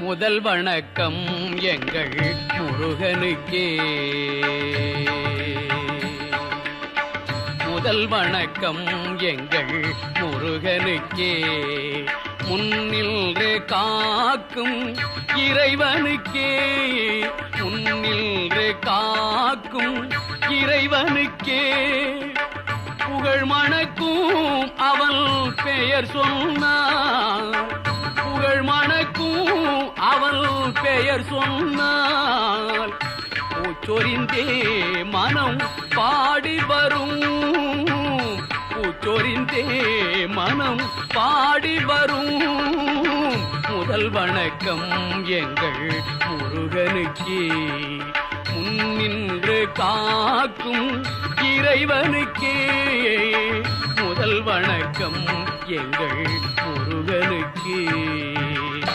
முதல் வணக்கம் எங்கள் முருகனுக்கே. முதல் வணக்கம் எங்கள் முருகனுக்கே. முன்னின்று காக்கும் இறைவனுக்கே. முன்னின்று காக்கும் இறைவனுக்கே. புகழ் மணக்கும் அவன் பெயர் சொன்னான். புகழ் மணக்கும் அவன் பெயர் சொன்னால் பூச்சொரிந்தே மனம் பாடி வரும். பூச்சொரிந்தே மனம் பாடி வரும். முதல் வணக்கம் எங்கள் முருகனுக்கே. முன்னின்று காக்கும் இறைவனுக்கே. முதல் வணக்கம் எங்கள் முருகனுக்கே.